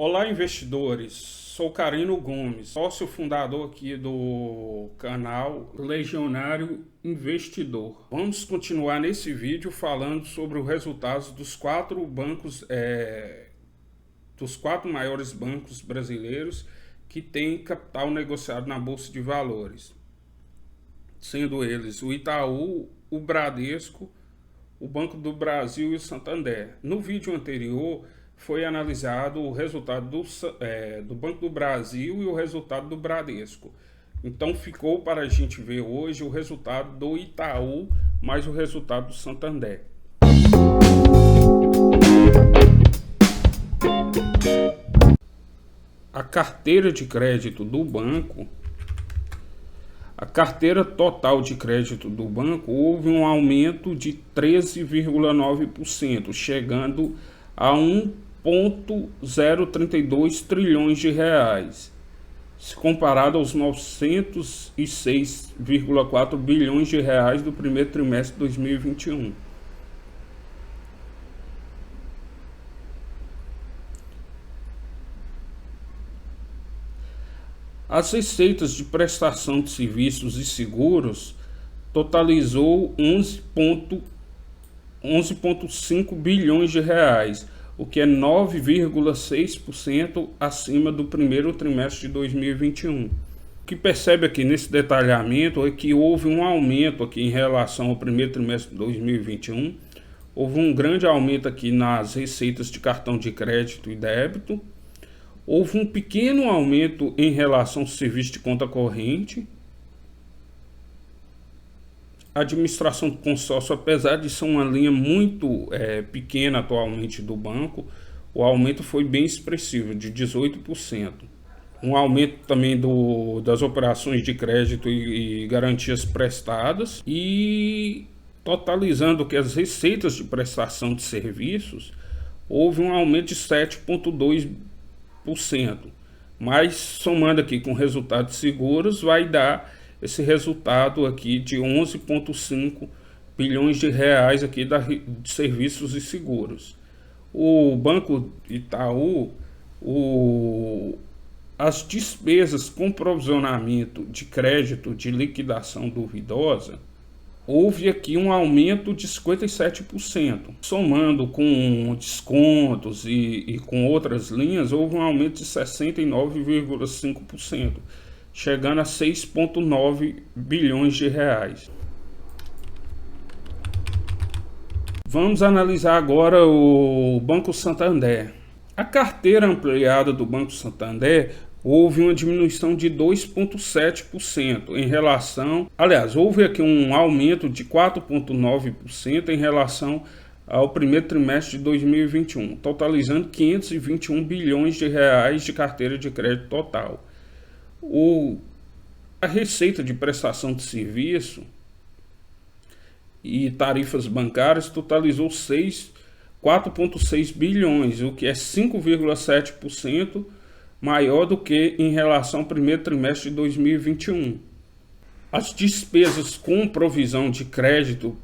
Olá, investidores. Sou Carino Gomes, sócio fundador aqui do canal Legionário Investidor. Vamos continuar nesse vídeo falando sobre os resultados dos quatro bancos, dos quatro maiores bancos brasileiros que têm capital negociado na Bolsa de Valores, sendo eles o Itaú, o Bradesco, o Banco do Brasil e o Santander. No vídeo anterior foi analisado o resultado do Banco do Brasil e o resultado do Bradesco. Então ficou para a gente ver hoje o resultado do Itaú mais o resultado do Santander. A carteira de crédito do banco, a carteira total de crédito do banco, houve um aumento de 13,9%, chegando a 1,032 trilhões de reais, se comparado aos 906,4 bilhões de reais do primeiro trimestre de 2021. As receitas de prestação de serviços e seguros totalizou 11,5 bilhões de reais, o que é 9,6% acima do primeiro trimestre de 2021. O que percebe aqui nesse detalhamento é que houve um aumento aqui em relação ao primeiro trimestre de 2021. Houve um grande aumento aqui nas receitas de cartão de crédito e débito. Houve um pequeno aumento em relação ao serviço de conta corrente. A administração do consórcio, apesar de ser uma linha muito pequena atualmente do banco, o aumento foi bem expressivo, de 18%. Um aumento também das operações de crédito e garantias prestadas, e totalizando que as receitas de prestação de serviços, houve um aumento de 7,2%. Mas somando aqui com o resultado de seguros, vai dar esse resultado aqui de 11,5 bilhões de reais aqui de serviços e seguros. O Banco Itaú, as despesas com provisionamento de crédito de liquidação duvidosa, houve aqui um aumento de 57%. Somando com descontos e com outras linhas, houve um aumento de 69,5%, chegando a 6,9 bilhões de reais. Vamos analisar agora o Banco Santander. A carteira ampliada do Banco Santander houve uma diminuição de 2,7% em relação... Aliás, houve aqui um aumento de 4,9% em relação ao primeiro trimestre de 2021, totalizando 521 bilhões de reais de carteira de crédito total. A receita de prestação de serviço e tarifas bancárias totalizou 4,6 bilhões, o que é 5,7% maior do que em relação ao primeiro trimestre de 2021. As despesas com provisão de crédito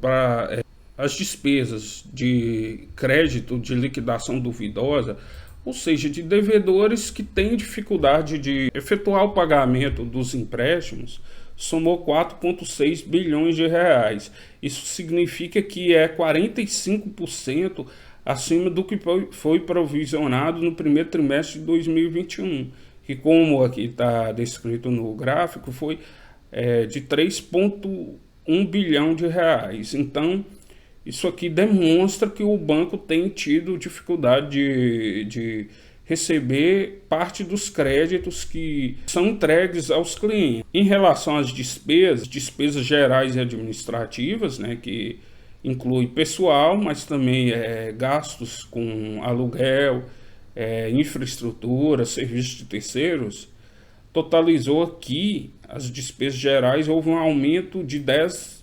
as despesas de crédito de liquidação duvidosa, ou seja, de devedores que têm dificuldade de efetuar o pagamento dos empréstimos, somou 4,6 bilhões de reais. Isso significa que é 45% acima do que foi provisionado no primeiro trimestre de 2021, que, como aqui está descrito no gráfico, foi de 3,1 bilhão de reais. Então, isso aqui demonstra que o banco tem tido dificuldade de receber parte dos créditos que são entregues aos clientes. Em relação às despesas gerais e administrativas, né, que inclui pessoal, mas também gastos com aluguel, infraestrutura, serviços de terceiros, totalizou aqui as despesas gerais, houve um aumento de 10%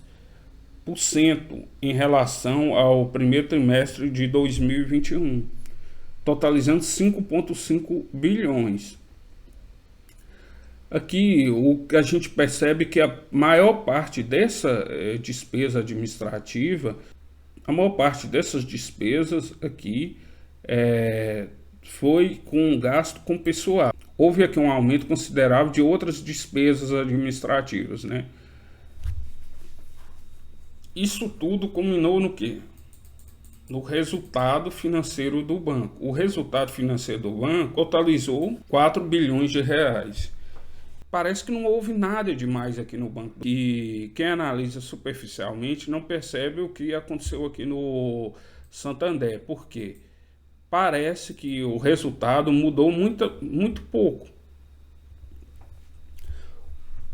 em relação ao primeiro trimestre de 2021, totalizando 5,5 bilhões. Aqui o que a gente percebe que a maior parte dessa despesa administrativa, a maior parte dessas despesas aqui foi com um gasto com pessoal. Houve aqui um aumento considerável de outras despesas administrativas, né? Isso tudo culminou no quê? No resultado financeiro do banco. O resultado financeiro do banco totalizou 4 bilhões de reais. Parece que não houve nada demais aqui no banco. E quem analisa superficialmente não percebe o que aconteceu aqui no Santander. Por quê? Parece que o resultado mudou muito pouco.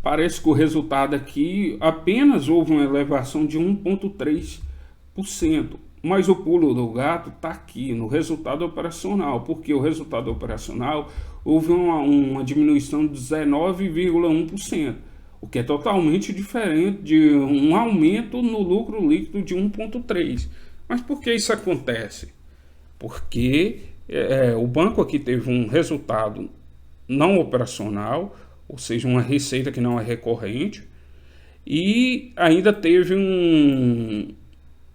Parece que o resultado aqui apenas houve uma elevação de 1,3%. Mas o pulo do gato está aqui no resultado operacional, porque o resultado operacional houve uma diminuição de 19,1%, o que é totalmente diferente de um aumento no lucro líquido de 1,3%. Mas por que isso acontece? Porque o banco aqui teve um resultado não operacional, ou seja, uma receita que não é recorrente, e ainda teve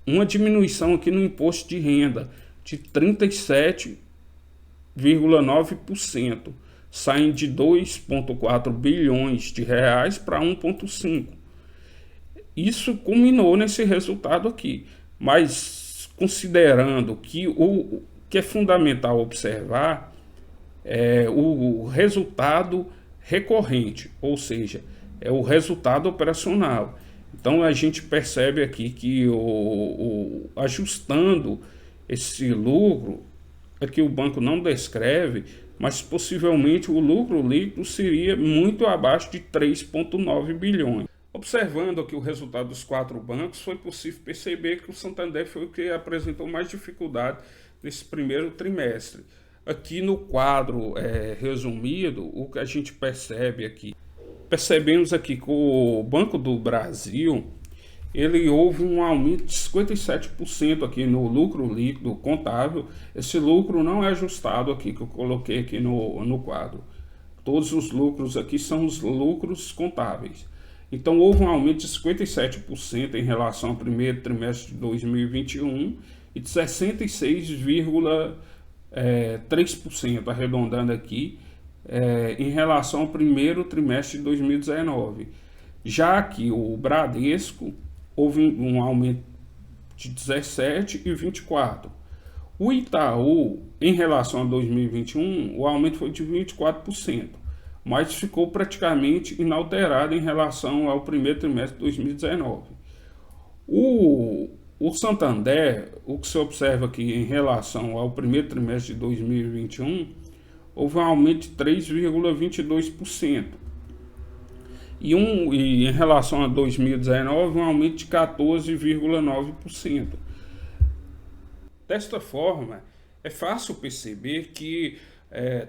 uma diminuição aqui no imposto de renda de 37,9%, saindo de 2,4 bilhões de reais para 1,5. Isso culminou nesse resultado aqui, mas considerando que o que é fundamental observar é o resultado recorrente, ou seja, é o resultado operacional. Então a gente percebe aqui que ajustando esse lucro, é que o banco não descreve, mas possivelmente o lucro líquido seria muito abaixo de 3,9 bilhões. Observando aqui o resultado dos 4 bancos, foi possível perceber que o Santander foi o que apresentou mais dificuldade nesse primeiro trimestre. Aqui no quadro resumido, o que a gente percebe aqui, percebemos aqui que o Banco do Brasil, ele houve um aumento de 57% aqui no lucro líquido contábil. Esse lucro não é ajustado aqui, que eu coloquei aqui no quadro. Todos os lucros aqui são os lucros contábeis. Então houve um aumento de 57% em relação ao primeiro trimestre de 2021 e de 66,3%, arredondando aqui, em relação ao primeiro trimestre de 2019. Já que o Bradesco houve um aumento de 17% e 24%. O Itaú, em relação a 2021, o aumento foi de 24%, mas ficou praticamente inalterado em relação ao primeiro trimestre de 2019. O Santander, o que se observa aqui em relação ao primeiro trimestre de 2021, houve um aumento de 3,22%. E em relação a 2019, um aumento de 14,9%. Desta forma, é fácil perceber que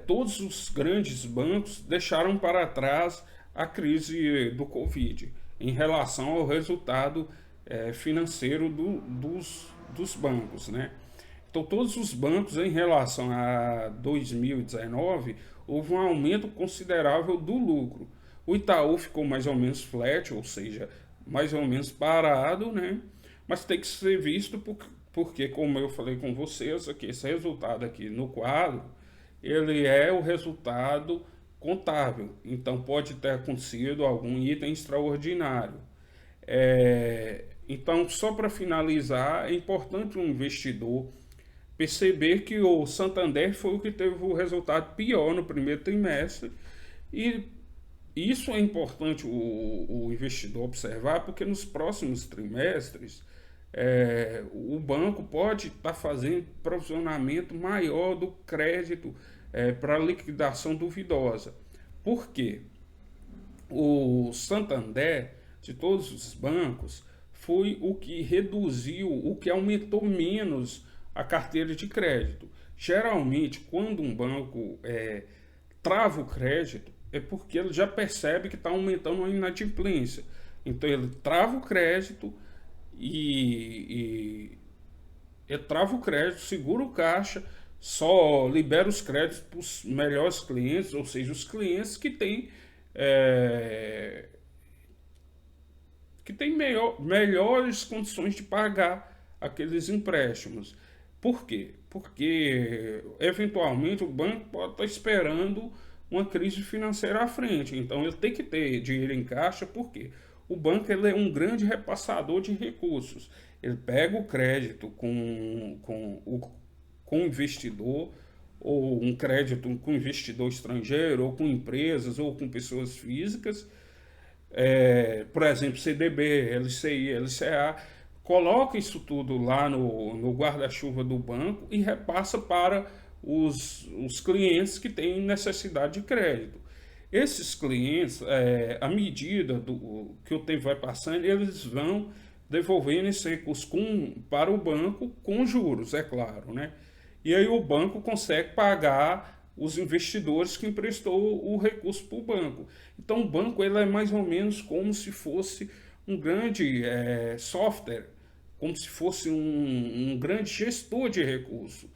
todos os grandes bancos deixaram para trás a crise do Covid em relação ao resultado financeiro dos bancos, né? Então, todos os bancos, em relação a 2019, houve um aumento considerável do lucro. O Itaú ficou mais ou menos flat, ou seja, mais ou menos parado, né? Mas tem que ser visto porque, como eu falei com vocês, aqui, esse resultado aqui no quadro, ele é o resultado contábil. Então, pode ter acontecido algum item extraordinário. Então, só para finalizar, é importante um investidor perceber que o Santander foi o que teve o resultado pior no primeiro trimestre, e isso é importante o investidor observar, porque nos próximos trimestres o banco pode estar fazendo provisionamento maior do crédito para liquidação duvidosa. Por quê? O Santander, de todos os bancos, foi o que reduziu, o que aumentou menos a carteira de crédito. Geralmente, quando um banco trava o crédito, é porque ele já percebe que está aumentando a inadimplência. Então, ele trava o crédito segura o caixa, só libera os créditos para os melhores clientes, ou seja, os clientes que têm melhores condições de pagar aqueles empréstimos. Por quê? porque eventualmente o banco pode estar esperando uma crise financeira à frente, então ele tem que ter dinheiro em caixa, porque o banco ele é um grande repassador de recursos. Ele pega o crédito com o investidor, ou um crédito com investidor estrangeiro, ou com empresas, ou com pessoas físicas, por exemplo, CDB, LCI, LCA, coloca isso tudo lá no guarda-chuva do banco e repassa para os clientes que têm necessidade de crédito. Esses clientes, à medida que o tempo vai passando, eles vão devolvendo esse recurso para o banco com juros, é claro, né? E aí o banco consegue pagar os investidores que emprestou o recurso para o banco. Então o banco ele é mais ou menos como se fosse um grande software, como se fosse um grande gestor de recursos.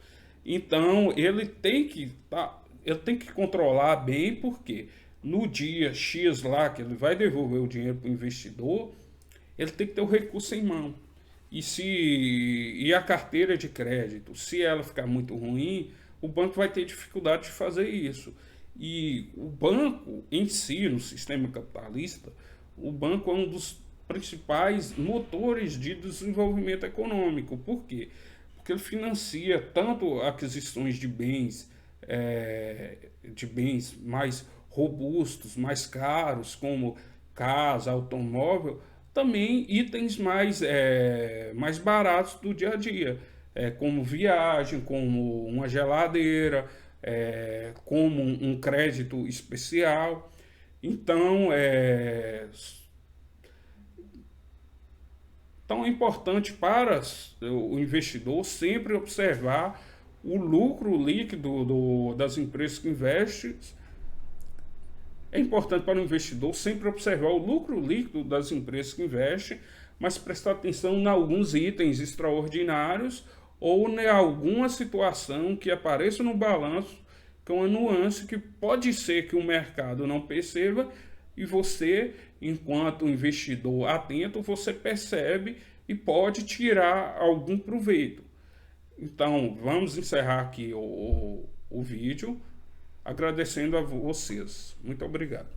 Então ele tem que controlar bem, porque no dia X lá que ele vai devolver o dinheiro para o investidor, ele tem que ter o recurso em mão. E a carteira de crédito, se ela ficar muito ruim, o banco vai ter dificuldade de fazer isso. E o banco em si, no sistema capitalista, o banco é um dos principais motores de desenvolvimento econômico. Por quê? Porque ele financia tanto aquisições de bens mais robustos, mais caros, como casa, automóvel, também itens mais baratos do dia a dia, como viagem, como uma geladeira, como um crédito especial. Então, então é importante para o investidor sempre observar o lucro líquido das empresas que investem. É importante para o investidor sempre observar o lucro líquido das empresas que investem, mas prestar atenção em alguns itens extraordinários ou em alguma situação que apareça no balanço, que é uma nuance que pode ser que o mercado não perceba, e você, enquanto investidor atento, você percebe e pode tirar algum proveito. Então, vamos encerrar aqui o vídeo, agradecendo a vocês. Muito obrigado.